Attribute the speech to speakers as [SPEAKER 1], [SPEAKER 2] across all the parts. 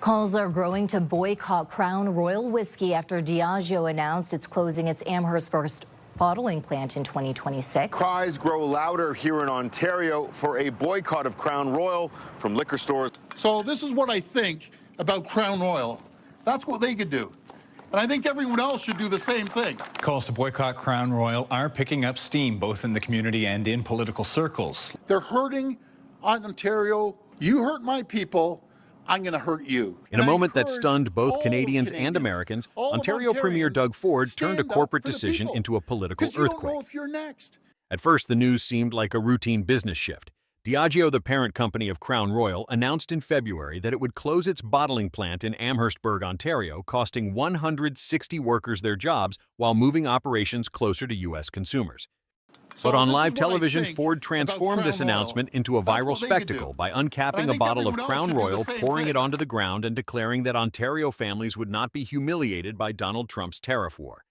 [SPEAKER 1] Calls are growing to boycott Crown Royal whiskey after Diageo announced it's closing its Amherst bottling plant in 2026.
[SPEAKER 2] Cries grow louder here in Ontario for a boycott of Crown Royal from liquor stores.
[SPEAKER 3] So this is what I think about Crown Royal. That's what they could do. And I think everyone else should do the same thing.
[SPEAKER 4] Calls to boycott Crown Royal are picking up steam both in the community and in political circles.
[SPEAKER 3] They're hurting Ontario. You hurt my people, I'm going to hurt you.
[SPEAKER 5] In a moment that stunned both Canadians and Americans, Ontario Premier Doug Ford turned a corporate decision into a political earthquake.
[SPEAKER 3] You don't know if you're next.
[SPEAKER 5] At first, the news seemed like a routine business shift. Diageo, the parent company of Crown Royal, announced in February that it would close its bottling plant in Amherstburg, Ontario, costing 160 workers their jobs while moving operations closer to U.S. consumers. But on live television, Ford transformed this announcement into a viral spectacle by uncapping a bottle of Crown Royal, pouring it onto the ground, and declaring that Ontario families would not be humiliated by Donald Trump's tariff war.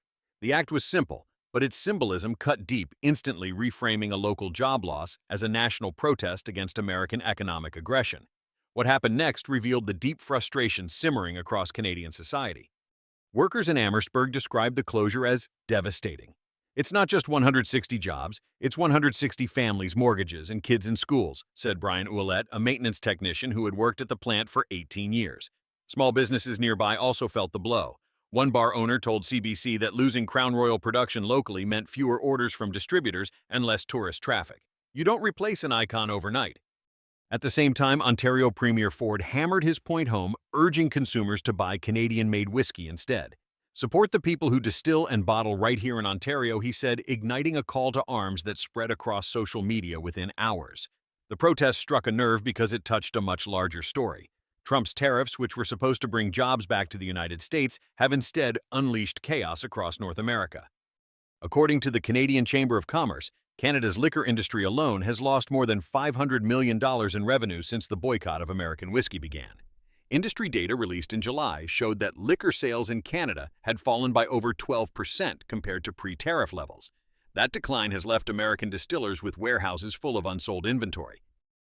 [SPEAKER 5] The act was simple, but its symbolism cut deep, instantly reframing a local job loss as a national protest against American economic aggression. What happened next revealed the deep frustration simmering across Canadian society. Workers in Amherstburg described the closure as devastating. It's not just 160 jobs, it's 160 families, mortgages, and kids in schools, said Brian Ouellette, a maintenance technician who had worked at the plant for 18 years. Small businesses nearby also felt the blow. One bar owner told CBC that losing Crown Royal production locally meant fewer orders from distributors and less tourist traffic. You don't replace an icon overnight. At the same time, Ontario Premier Ford hammered his point home, urging consumers to buy Canadian-made whiskey instead. Support the people who distill and bottle right here in Ontario, he said, igniting a call to arms that spread across social media within hours. The protest struck a nerve because it touched a much larger story. Trump's tariffs, which were supposed to bring jobs back to the United States, have instead unleashed chaos across North America. According to the Canadian Chamber of Commerce, Canada's liquor industry alone has lost more than $500 million in revenue since the boycott of American whiskey began. Industry data released in July showed that liquor sales in Canada had fallen by over 12% compared to pre-tariff levels. That decline has left American distillers with warehouses full of unsold inventory.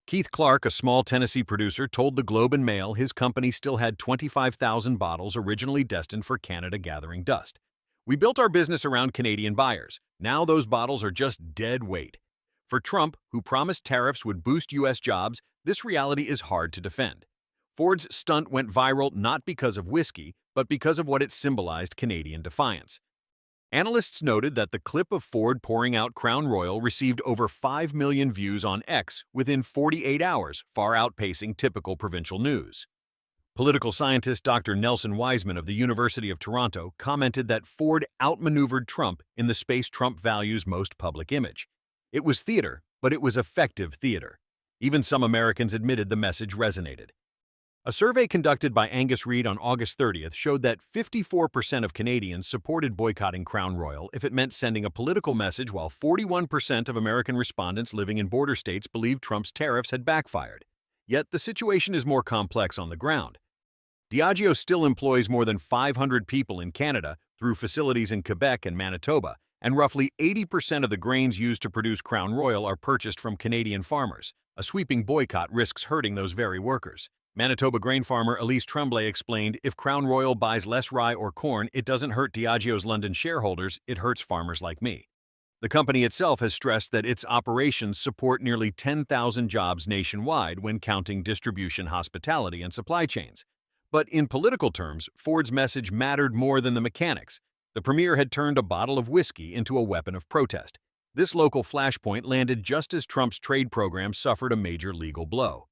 [SPEAKER 5] Keith Clark, a small Tennessee producer, told the Globe and Mail his company still had 25,000 bottles originally destined for Canada gathering dust. We built our business around Canadian buyers. Now those bottles are just dead weight. For Trump, who promised tariffs would boost U.S. jobs, this reality is hard to defend. Ford's stunt went viral not because of whiskey, but because of what it symbolized: Canadian defiance. Analysts noted that the clip of Ford pouring out Crown Royal received over 5 million views on X within 48 hours, far outpacing typical provincial news. Political scientist Dr. Nelson Wiseman of the University of Toronto commented that Ford outmaneuvered Trump in the space Trump values most public image. It was theater, but it was effective theater. Even some Americans admitted the message resonated. A survey conducted by Angus Reid on August 30th showed that 54% of Canadians supported boycotting Crown Royal if it meant sending a political message, while 41% of American respondents living in border states believed Trump's tariffs had backfired. Yet the situation is more complex on the ground. Diageo still employs more than 500 people in Canada through facilities in Quebec and Manitoba, and roughly 80% of the grains used to produce Crown Royal are purchased from Canadian farmers. A sweeping boycott risks hurting those very workers. Manitoba grain farmer Elise Tremblay explained, if Crown Royal buys less rye or corn, it doesn't hurt Diageo's London shareholders, it hurts farmers like me. The company itself has stressed that its operations support nearly 10,000 jobs nationwide when counting distribution, hospitality, and supply chains. But in political terms, Ford's message mattered more than the mechanics. The premier had turned a bottle of whiskey into a weapon of protest. This local flashpoint landed just as Trump's trade program suffered a major legal blow.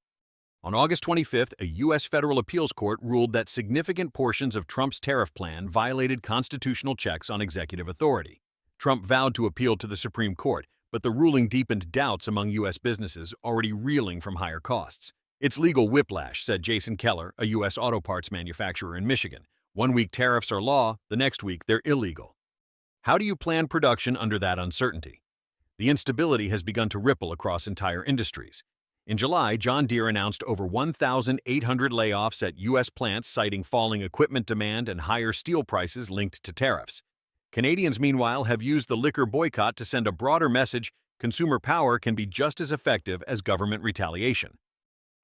[SPEAKER 5] On August 25th, a U.S. federal appeals court ruled that significant portions of Trump's tariff plan violated constitutional checks on executive authority. Trump vowed to appeal to the Supreme Court, but the ruling deepened doubts among U.S. businesses already reeling from higher costs. It's legal whiplash, said Jason Keller, a U.S. auto parts manufacturer in Michigan. One week tariffs are law, the next week they're illegal. How do you plan production under that uncertainty? The instability has begun to ripple across entire industries. In July, John Deere announced over 1,800 layoffs at U.S. plants, citing falling equipment demand and higher steel prices linked to tariffs. Canadians, meanwhile, have used the liquor boycott to send a broader message: consumer power can be just as effective as government retaliation.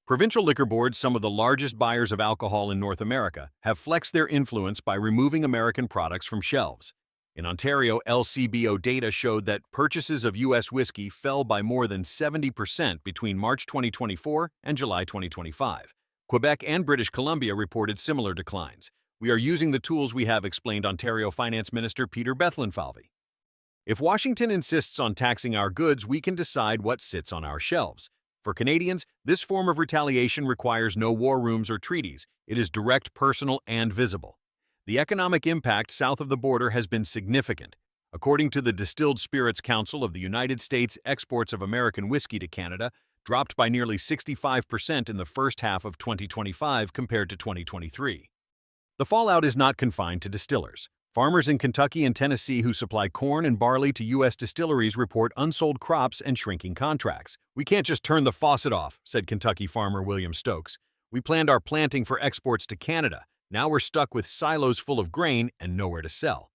[SPEAKER 5] Provincial liquor boards, some of the largest buyers of alcohol in North America, have flexed their influence by removing American products from shelves. In Ontario, LCBO data showed that purchases of U.S. whiskey fell by more than 70% between March 2024 and July 2025. Quebec and British Columbia reported similar declines. "We are using the tools we have," explained Ontario Finance Minister Peter Bethlenfalvy. "If Washington insists on taxing our goods, we can decide what sits on our shelves. For Canadians, this form of retaliation requires no war rooms or treaties. It is direct, personal, and visible. The economic impact south of the border has been significant. According to the Distilled Spirits Council of the United States, exports of American whiskey to Canada dropped by nearly 65% in the first half of 2025 compared to 2023. The fallout is not confined to distillers. Farmers in Kentucky and Tennessee who supply corn and barley to U.S. distilleries report unsold crops and shrinking contracts. "We can't just turn the faucet off," said Kentucky farmer William Stokes. "We planned our planting for exports to Canada. Now we're stuck with silos full of grain and nowhere to sell."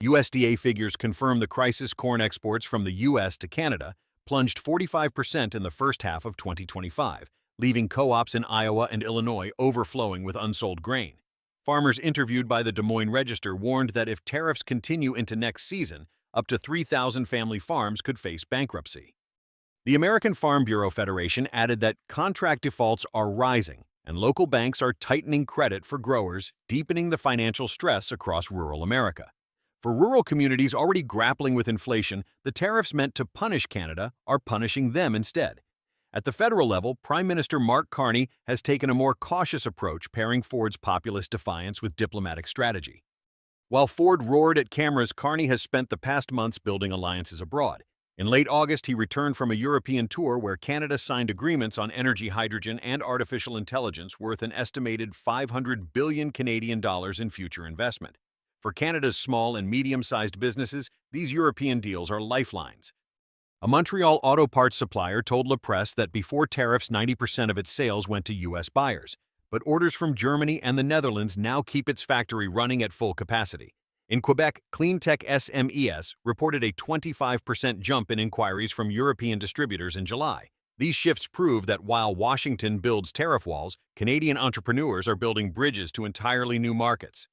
[SPEAKER 5] USDA figures confirm the crisis. Corn exports from the U.S. to Canada plunged 45% in the first half of 2025, leaving co-ops in Iowa and Illinois overflowing with unsold grain. Farmers interviewed by the Des Moines Register warned that if tariffs continue into next season, up to 3,000 family farms could face bankruptcy. The American Farm Bureau Federation added that contract defaults are rising, and local banks are tightening credit for growers, deepening the financial stress across rural America. For rural communities already grappling with inflation, the tariffs meant to punish Canada are punishing them instead. At the federal level, Prime Minister Mark Carney has taken a more cautious approach, pairing Ford's populist defiance with diplomatic strategy. While Ford roared at cameras, Carney has spent the past months building alliances abroad. In late August, he returned from a European tour where Canada signed agreements on energy, hydrogen, and artificial intelligence worth an estimated $500 billion Canadian dollars in future investment. For Canada's small and medium-sized businesses, these European deals are lifelines. A Montreal auto parts supplier told La Presse that before tariffs, 90% of its sales went to U.S. buyers, but orders from Germany and the Netherlands now keep its factory running at full capacity. In Quebec, Cleantech SMES reported a 25% jump in inquiries from European distributors in July. These shifts prove that while Washington builds tariff walls, Canadian entrepreneurs are building bridges to entirely new markets.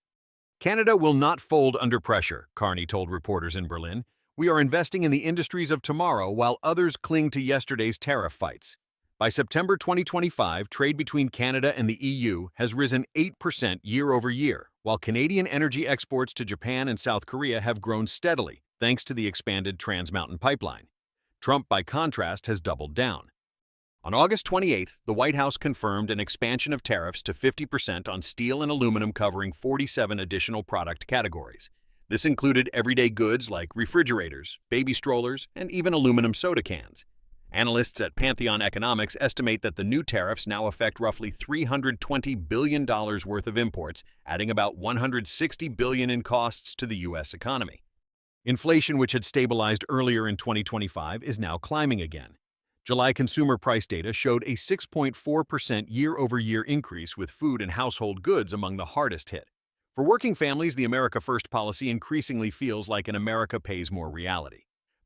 [SPEAKER 5] "Canada will not fold under pressure," Carney told reporters in Berlin. "We are investing in the industries of tomorrow while others cling to yesterday's tariff fights." By September 2025, trade between Canada and the EU has risen 8% year over year, while Canadian energy exports to Japan and South Korea have grown steadily thanks to the expanded Trans Mountain Pipeline. Trump, by contrast, has doubled down. On August 28th, the White House confirmed an expansion of tariffs to 50% on steel and aluminum, covering 47 additional product categories. This included everyday goods like refrigerators, baby strollers, and even aluminum soda cans. Analysts at Pantheon Economics estimate that the new tariffs now affect roughly $320 billion worth of imports, adding about $160 billion in costs to the U.S. economy. Inflation, which had stabilized earlier in 2025, is now climbing again. July consumer price data showed a 6.4% year-over-year increase, with food and household goods among the hardest hit. For working families, the America First policy increasingly feels like an America Pays More reality.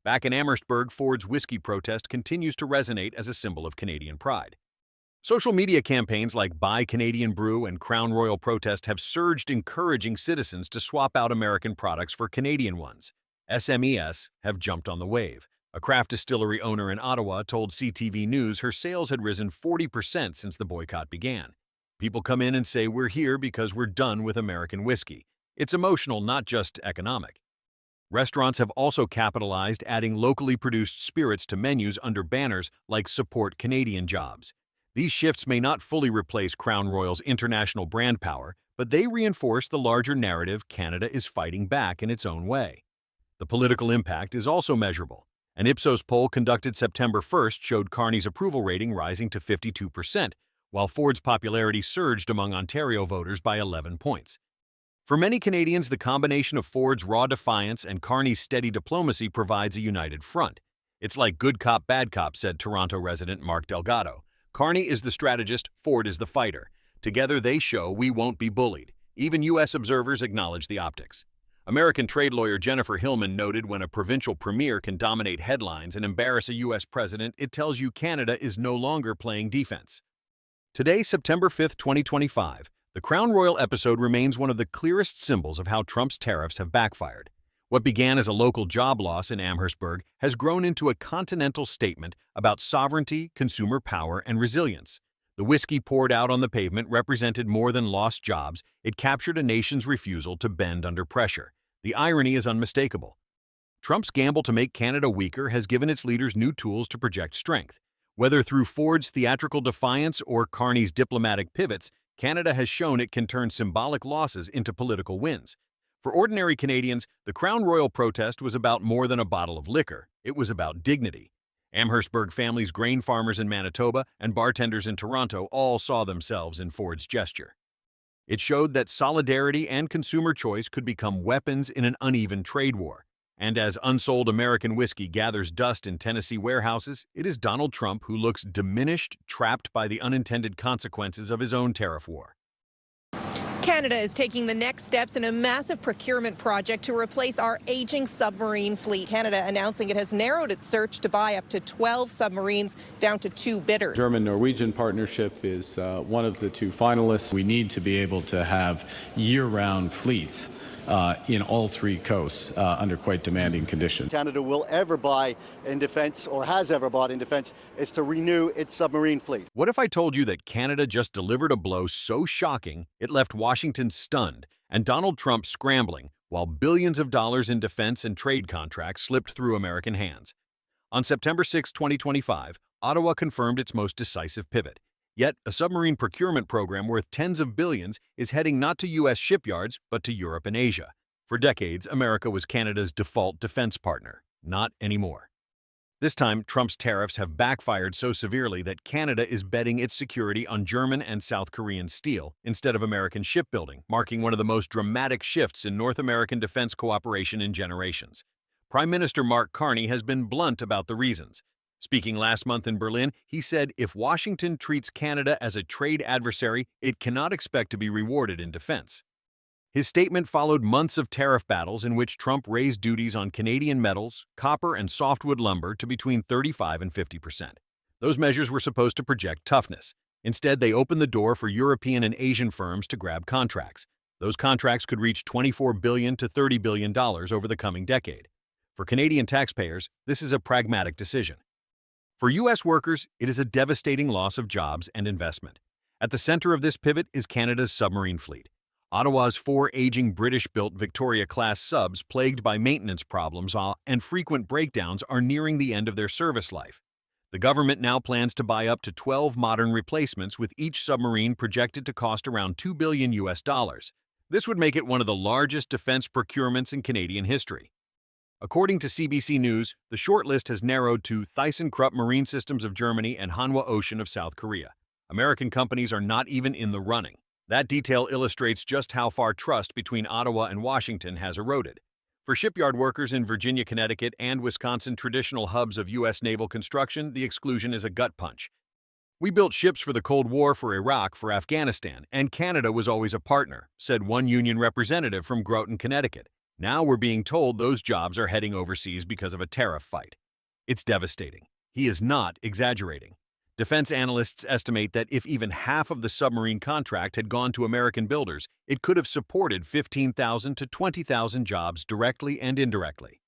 [SPEAKER 5] Back in Amherstburg, Ford's whiskey protest continues to resonate as a symbol of Canadian pride. Social media campaigns like Buy Canadian Brew and Crown Royal Protest have surged, encouraging citizens to swap out American products for Canadian ones. SMES have jumped on the wave. A craft distillery owner in Ottawa told CTV News her sales had risen 40% since the boycott began. "People come in and say we're here because we're done with American whiskey. It's emotional, not just economic." Restaurants have also capitalized, adding locally produced spirits to menus under banners like Support Canadian Jobs. These shifts may not fully replace Crown Royal's international brand power, but they reinforce the larger narrative Canada is fighting back in its own way. The political impact is also measurable. An Ipsos poll conducted September 1st showed Carney's approval rating rising to 52%, while Ford's popularity surged among Ontario voters by 11 points. For many Canadians, the combination of Ford's raw defiance and Carney's steady diplomacy provides a united front. "It's like good cop, bad cop," said Toronto resident Mark Delgado. "Carney is the strategist, Ford is the fighter. Together they show we won't be bullied." Even U.S. observers acknowledge the optics. American trade lawyer Jennifer Hillman noted, "When a provincial premier can dominate headlines and embarrass a U.S. president, it tells you Canada is no longer playing defense." Today, September 5th, 2025, the Crown Royal episode remains one of the clearest symbols of how Trump's tariffs have backfired. What began as a local job loss in Amherstburg has grown into a continental statement about sovereignty, consumer power, and resilience. The whiskey poured out on the pavement represented more than lost jobs. It captured a nation's refusal to bend under pressure. The irony is unmistakable. Trump's gamble to make Canada weaker has given its leaders new tools to project strength. Whether through Ford's theatrical defiance or Carney's diplomatic pivots, Canada has shown it can turn symbolic losses into political wins. For ordinary Canadians, the Crown Royal protest was about more than a bottle of liquor. It was about dignity. Amherstburg families, grain farmers in Manitoba, and bartenders in Toronto all saw themselves in Ford's gesture. It showed that solidarity and consumer choice could become weapons in an uneven trade war. And as unsold American whiskey gathers dust in Tennessee warehouses, it is Donald Trump who looks diminished, trapped by the unintended consequences of his own tariff war.
[SPEAKER 6] Canada is taking the next steps in a massive procurement project to replace our aging submarine fleet. Canada announcing it has narrowed its search to buy up to 12 submarines down to 2 bidders.
[SPEAKER 7] German-Norwegian partnership is one of the 2 finalists. We need to be able to have year-round fleets in all 3 coasts under quite demanding conditions.
[SPEAKER 8] Canada will ever buy in defence, or has ever bought in defence, is to renew its submarine fleet.
[SPEAKER 5] What if I told you that Canada just delivered a blow so shocking it left Washington stunned and Donald Trump scrambling while billions of dollars in defense and trade contracts slipped through American hands? On September 6, 2025, Ottawa confirmed its most decisive pivot. Yet, a submarine procurement program worth tens of billions is heading not to U.S. shipyards, but to Europe and Asia. For decades, America was Canada's default defense partner. Not anymore. This time, Trump's tariffs have backfired so severely that Canada is betting its security on German and South Korean steel instead of American shipbuilding, marking one of the most dramatic shifts in North American defense cooperation in generations. Prime Minister Mark Carney has been blunt about the reasons. Speaking last month in Berlin, he said if Washington treats Canada as a trade adversary, it cannot expect to be rewarded in defense. His statement followed months of tariff battles in which Trump raised duties on Canadian metals, copper, and softwood lumber to between 35% and 50%. Those measures were supposed to project toughness. Instead, they opened the door for European and Asian firms to grab contracts. Those contracts could reach $24 billion to $30 billion over the coming decade. For Canadian taxpayers, this is a pragmatic decision. For U.S. workers, it is a devastating loss of jobs and investment. At the center of this pivot is Canada's submarine fleet. Ottawa's 4 aging British-built Victoria-class subs plagued by maintenance problems and frequent breakdowns are nearing the end of their service life. The government now plans to buy up to 12 modern replacements, with each submarine projected to cost around $2 billion US. This would make it one of the largest defense procurements in Canadian history. According to CBC News, the shortlist has narrowed to ThyssenKrupp Marine Systems of Germany and Hanwha Ocean of South Korea. American companies are not even in the running. That detail illustrates just how far trust between Ottawa and Washington has eroded. For shipyard workers in Virginia, Connecticut, and Wisconsin, traditional hubs of U.S. naval construction, the exclusion is a gut punch. We built ships for the Cold War, for Iraq, for Afghanistan, and Canada was always a partner, said one union representative from Groton, Connecticut. Now we're being told those jobs are heading overseas because of a tariff fight. It's devastating. He is not exaggerating. Defense analysts estimate that if even half of the submarine contract had gone to American builders, it could have supported 15,000 to 20,000 jobs directly and indirectly.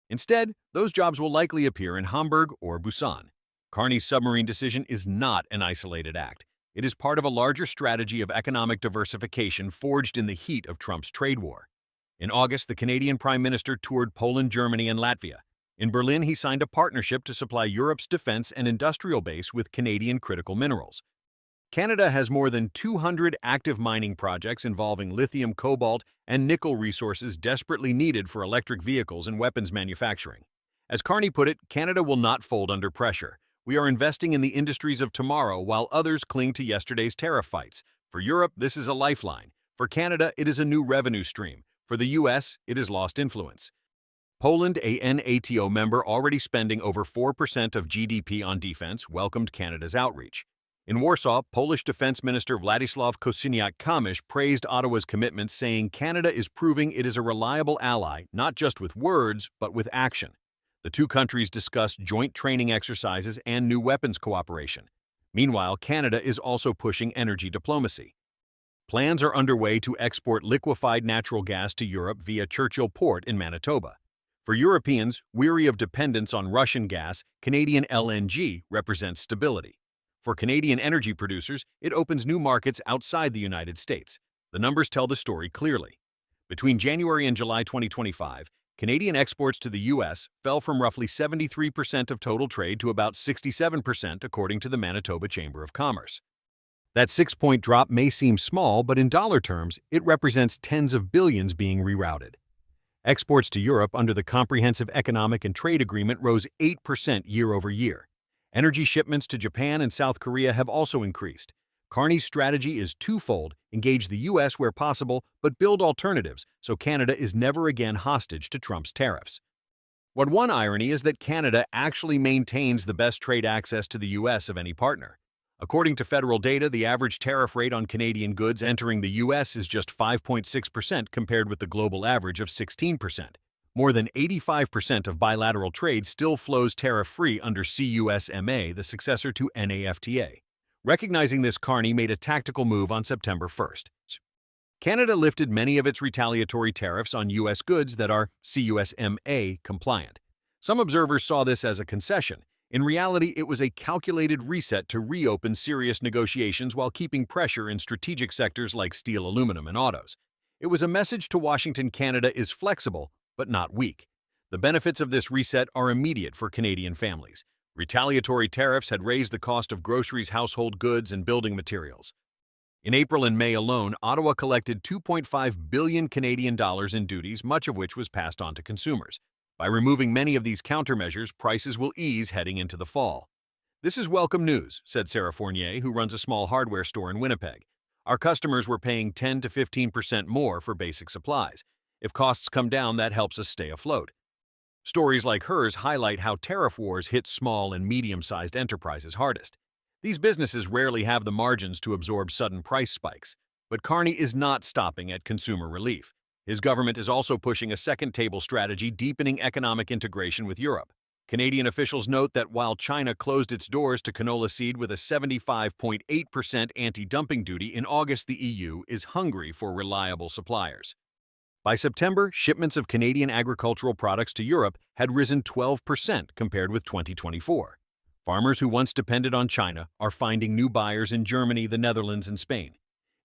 [SPEAKER 5] Instead, those jobs will likely appear in Hamburg or Busan. Carney's submarine decision is not an isolated act. It is part of a larger strategy of economic diversification forged in the heat of Trump's trade war. In August, the Canadian Prime Minister toured Poland, Germany, and Latvia. In Berlin, he signed a partnership to supply Europe's defense and industrial base with Canadian critical minerals. Canada has more than 200 active mining projects involving lithium, cobalt, and nickel resources desperately needed for electric vehicles and weapons manufacturing. As Carney put it, Canada will not fold under pressure. We are investing in the industries of tomorrow while others cling to yesterday's tariff fights. For Europe, this is a lifeline. For Canada, it is a new revenue stream. For the U.S., it is lost influence. Poland, a NATO member already spending over 4% of GDP on defense, welcomed Canada's outreach. In Warsaw, Polish Defense Minister Władysław Kosiniak-Kamysz praised Ottawa's commitment, saying Canada is proving it is a reliable ally, not just with words, but with action. The 2 countries discussed joint training exercises and new weapons cooperation. Meanwhile, Canada is also pushing energy diplomacy. Plans are underway to export liquefied natural gas to Europe via Churchill Port in Manitoba. For Europeans weary of dependence on Russian gas, Canadian LNG represents stability. For Canadian energy producers, it opens new markets outside the United States. The numbers tell the story clearly. Between January and July 2025, Canadian exports to the U.S. fell from roughly 73% of total trade to about 67%, according to the Manitoba Chamber of Commerce. That 6-point drop may seem small, but in dollar terms, it represents tens of billions being rerouted. Exports to Europe under the Comprehensive Economic and Trade Agreement rose 8% year over year. Energy shipments to Japan and South Korea have also increased. Carney's strategy is twofold: engage the U.S. where possible, but build alternatives so Canada is never again hostage to Trump's tariffs. One irony is that Canada actually maintains the best trade access to the U.S. of any partner. According to federal data, the average tariff rate on Canadian goods entering the U.S. is just 5.6% compared with the global average of 16%. More than 85% of bilateral trade still flows tariff-free under CUSMA, the successor to NAFTA. Recognizing this, Carney made a tactical move on September 1st. Canada lifted many of its retaliatory tariffs on U.S. goods that are CUSMA compliant. Some observers saw this as a concession. In reality, it was a calculated reset to reopen serious negotiations while keeping pressure in strategic sectors like steel, aluminum, and autos. It was a message to Washington: Canada is flexible, but not weak. The benefits of this reset are immediate for Canadian families. Retaliatory tariffs had raised the cost of groceries, household goods, and building materials. In April and May alone, Ottawa collected $2.5 billion Canadian dollars in duties, much of which was passed on to consumers. By removing many of these countermeasures, prices will ease heading into the fall. "This is welcome news," said Sarah Fournier, who runs a small hardware store in Winnipeg. "Our customers were paying 10 to 15% more for basic supplies. If costs come down, that helps us stay afloat." Stories like hers highlight how tariff wars hit small and medium-sized enterprises hardest. These businesses rarely have the margins to absorb sudden price spikes. But Carney is not stopping at consumer relief. His government is also pushing a second-table strategy, deepening economic integration with Europe. Canadian officials note that while China closed its doors to canola seed with a 75.8% anti-dumping duty in August, the EU is hungry for reliable suppliers. By September, shipments of Canadian agricultural products to Europe had risen 12% compared with 2024. Farmers who once depended on China are finding new buyers in Germany, the Netherlands, and Spain.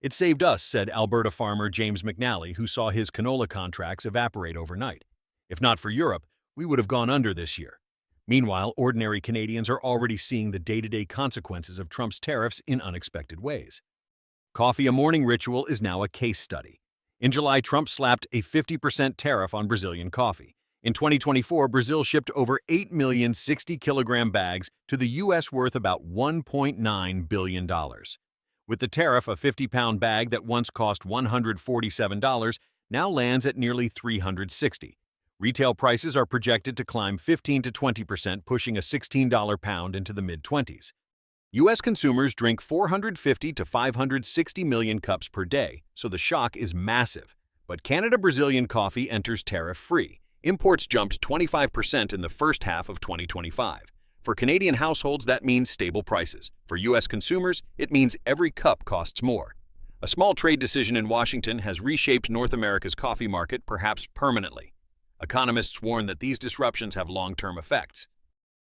[SPEAKER 5] "It saved us," said Alberta farmer James McNally, who saw his canola contracts evaporate overnight. "If not for Europe, we would have gone under this year." Meanwhile, ordinary Canadians are already seeing the day-to-day consequences of Trump's tariffs in unexpected ways. Coffee, a morning ritual, is now a case study. In July, Trump slapped a 50% tariff on Brazilian coffee. In 2024, Brazil shipped over 8 million 60-kilogram bags to the U.S. worth about $1.9 billion. With the tariff, a 50-pound bag that once cost $147 now lands at nearly $360. Retail prices are projected to climb 15 to 20%, pushing a $16 pound into the mid-20s. U.S. consumers drink 450 to 560 million cups per day, so the shock is massive. But Canada-Brazilian coffee enters tariff-free. Imports jumped 25% in the first half of 2025. For Canadian households, that means stable prices. For U.S. consumers, it means every cup costs more. A small trade decision in Washington has reshaped North America's coffee market, perhaps permanently. Economists warn that these disruptions have long-term effects.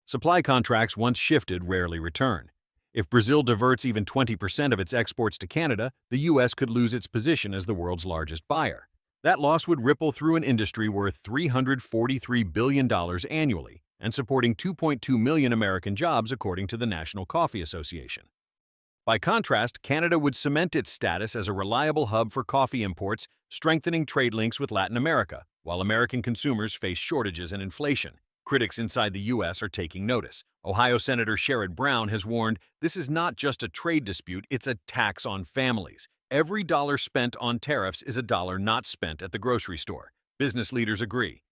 [SPEAKER 5] Supply contracts once shifted rarely return. If Brazil diverts even 20% of its exports to Canada, the U.S. could lose its position as the world's largest buyer. That loss would ripple through an industry worth $343 billion annually and supporting 2.2 million American jobs, according to the National Coffee Association. By contrast, Canada would cement its status as a reliable hub for coffee imports, strengthening trade links with Latin America, while American consumers face shortages and inflation. Critics inside the U.S. are taking notice. Ohio Senator Sherrod Brown has warned this is not just a trade dispute, it's a tax on families. Every dollar spent on tariffs is a dollar not spent at the grocery store. Business leaders agree.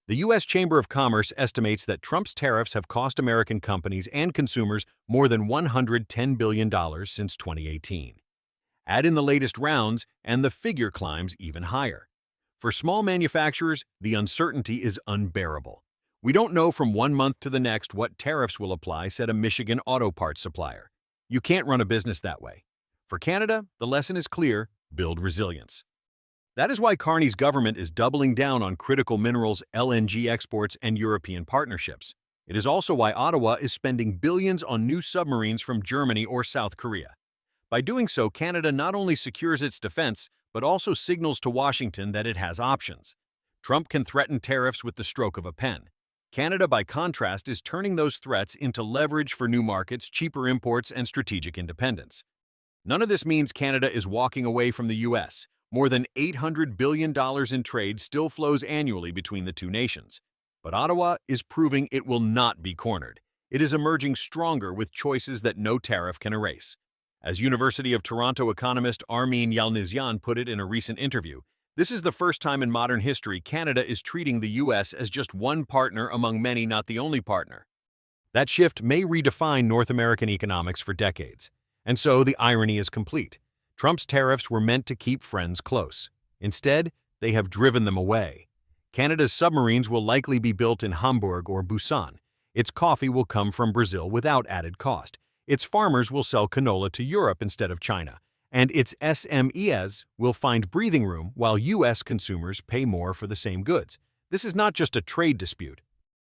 [SPEAKER 5] The U.S. Chamber of Commerce estimates that Trump's tariffs have cost American companies and consumers more than $110 billion since 2018. Add in the latest rounds, and the figure climbs even higher. For small manufacturers, the uncertainty is unbearable. "We don't know from one month to the next what tariffs will apply," said a Michigan auto parts supplier. You can't run a business that way. For Canada, the lesson is clear: build resilience. That is why Carney's government is doubling down on critical minerals, LNG exports, and European partnerships. It is also why Ottawa is spending billions on new submarines from Germany or South Korea. By doing so, Canada not only secures its defense, but also signals to Washington that it has options. Trump can threaten tariffs with the stroke of a pen. Canada, by contrast, is turning those threats into leverage for new markets, cheaper imports, and strategic independence. None of this means Canada is walking away from the U.S. More than $800 billion in trade still flows annually between the two nations. But Ottawa is proving it will not be cornered. It is emerging stronger with choices that no tariff can erase. As University of Toronto economist Armin Yalnizyan put it in a recent interview, this is the first time in modern history Canada is treating the U.S. as just one partner among many, not the only partner. That shift may redefine North American economics for decades. And so the irony is complete. Trump's tariffs were meant to keep friends close. Instead, they have driven them away. Canada's submarines will likely be built in Hamburg or Busan. Its coffee will come from Brazil without added cost. Its farmers will sell canola to Europe instead of China. And its SMEs will find breathing room while U.S. consumers pay more for the same goods. This is not just a trade dispute.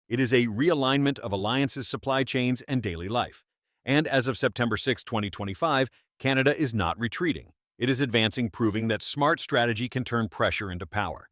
[SPEAKER 5] It is a realignment of alliances, supply chains, and daily life. And as of September 6, 2025, Canada is not retreating. It is advancing, proving that smart strategy can turn pressure into power.